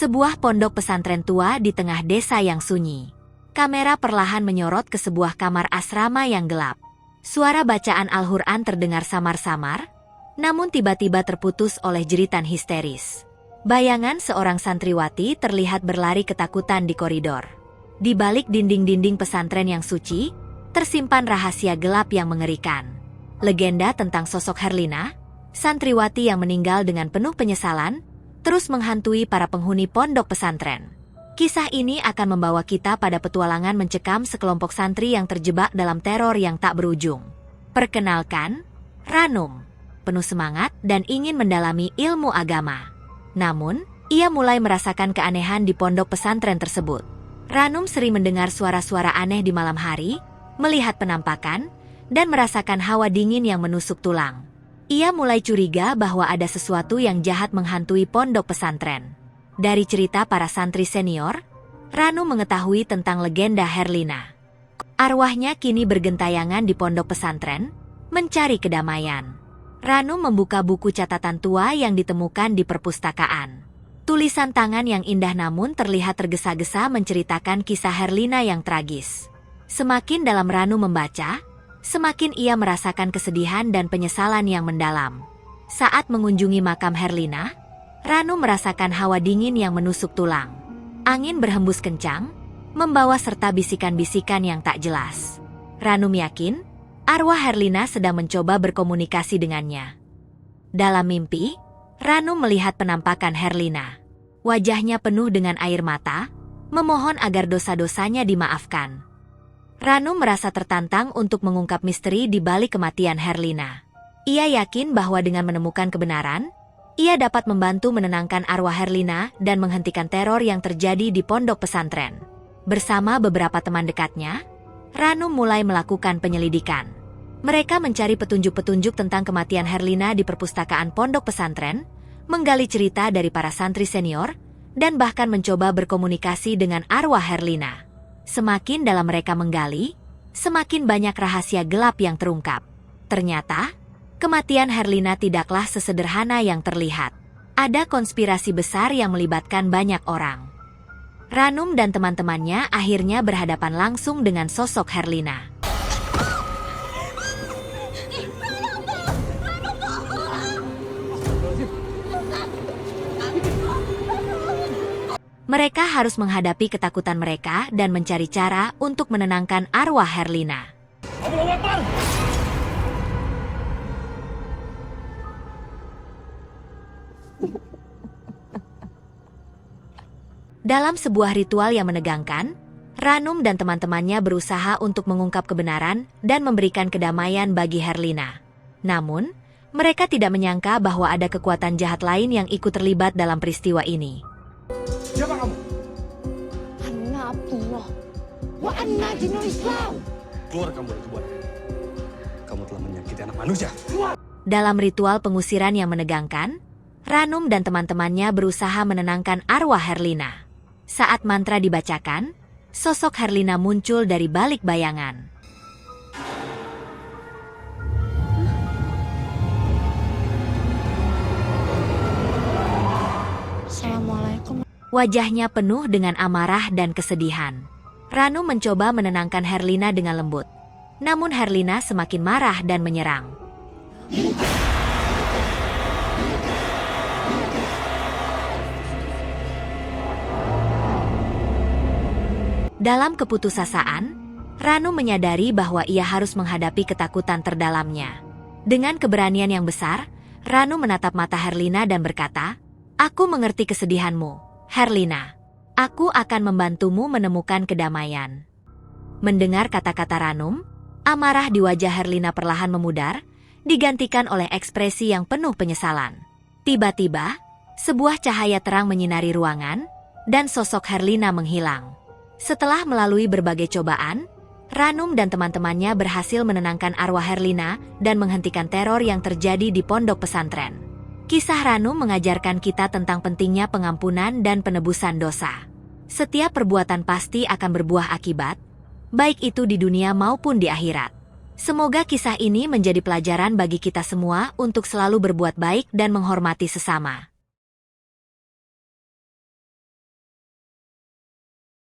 Sebuah pondok pesantren tua di tengah desa yang sunyi. Kamera perlahan menyorot ke sebuah kamar asrama yang gelap. Suara bacaan Al-Quran terdengar samar-samar, namun tiba-tiba terputus oleh jeritan histeris. Bayangan seorang santriwati terlihat berlari ketakutan di koridor. Di balik dinding-dinding pesantren yang suci, tersimpan rahasia gelap yang mengerikan. Legenda tentang sosok Herlina, santriwati yang meninggal dengan penuh penyesalan, terus menghantui para penghuni pondok pesantren. Kisah ini akan membawa kita pada petualangan mencekam sekelompok santri yang terjebak dalam teror yang tak berujung. Perkenalkan, Ranum, penuh semangat dan ingin mendalami ilmu agama. Namun, ia mulai merasakan keanehan di pondok pesantren tersebut. Ranum sering mendengar suara-suara aneh di malam hari, melihat penampakan, dan merasakan hawa dingin yang menusuk tulang. Ia mulai curiga bahwa ada sesuatu yang jahat menghantui pondok pesantren. Dari cerita para santri senior, Ranum mengetahui tentang legenda Herlina. Arwahnya kini bergentayangan di pondok pesantren, mencari kedamaian. Ranum membuka buku catatan tua yang ditemukan di perpustakaan. Tulisan tangan yang indah namun terlihat tergesa-gesa menceritakan kisah Herlina yang tragis. Semakin dalam Ranum membaca, semakin ia merasakan kesedihan dan penyesalan yang mendalam. Saat mengunjungi makam Herlina, Ranum merasakan hawa dingin yang menusuk tulang. Angin berhembus kencang, membawa serta bisikan-bisikan yang tak jelas. Ranum yakin, arwah Herlina sedang mencoba berkomunikasi dengannya. Dalam mimpi, Ranum melihat penampakan Herlina. Wajahnya penuh dengan air mata, memohon agar dosa-dosanya dimaafkan. Ranum merasa tertantang untuk mengungkap misteri di balik kematian Herlina. Ia yakin bahwa dengan menemukan kebenaran, ia dapat membantu menenangkan arwah Herlina dan menghentikan teror yang terjadi di pondok pesantren. Bersama beberapa teman dekatnya, Ranum mulai melakukan penyelidikan. Mereka mencari petunjuk-petunjuk tentang kematian Herlina di perpustakaan pondok pesantren, menggali cerita dari para santri senior, dan bahkan mencoba berkomunikasi dengan arwah Herlina. Semakin dalam mereka menggali, semakin banyak rahasia gelap yang terungkap. Ternyata, kematian Herlina tidaklah sesederhana yang terlihat. Ada konspirasi besar yang melibatkan banyak orang. Ranum dan teman-temannya akhirnya berhadapan langsung dengan sosok Herlina. Mereka harus menghadapi ketakutan mereka dan mencari cara untuk menenangkan arwah Herlina. Dalam sebuah ritual yang menegangkan, Ranum dan teman-temannya berusaha untuk mengungkap kebenaran dan memberikan kedamaian bagi Herlina. Namun, mereka tidak menyangka bahwa ada kekuatan jahat lain yang ikut terlibat dalam peristiwa ini. Siapa kamu? Anna Abdullah wa anna jinul Islam. Keluar kamu dari tubuhku. Kamu telah menyakiti anak manusia. Keluar! Dalam ritual pengusiran yang menegangkan, Ranum dan teman-temannya berusaha menenangkan arwah Herlina. Saat mantra dibacakan, sosok Herlina muncul dari balik bayangan. Assalamualaikum. Wajahnya penuh dengan amarah dan kesedihan. Ranum mencoba menenangkan Herlina dengan lembut. Namun Herlina semakin marah dan menyerang. Dalam keputusasaan, Ranum menyadari bahwa ia harus menghadapi ketakutan terdalamnya. Dengan keberanian yang besar, Ranum menatap mata Herlina dan berkata, "Aku mengerti kesedihanmu, Herlina. Aku akan membantumu menemukan kedamaian." Mendengar kata-kata Ranum, amarah di wajah Herlina perlahan memudar, digantikan oleh ekspresi yang penuh penyesalan. Tiba-tiba, sebuah cahaya terang menyinari ruangan, dan sosok Herlina menghilang. Setelah melalui berbagai cobaan, Ranum dan teman-temannya berhasil menenangkan arwah Herlina dan menghentikan teror yang terjadi di pondok pesantren. Kisah Ranum mengajarkan kita tentang pentingnya pengampunan dan penebusan dosa. Setiap perbuatan pasti akan berbuah akibat, baik itu di dunia maupun di akhirat. Semoga kisah ini menjadi pelajaran bagi kita semua untuk selalu berbuat baik dan menghormati sesama.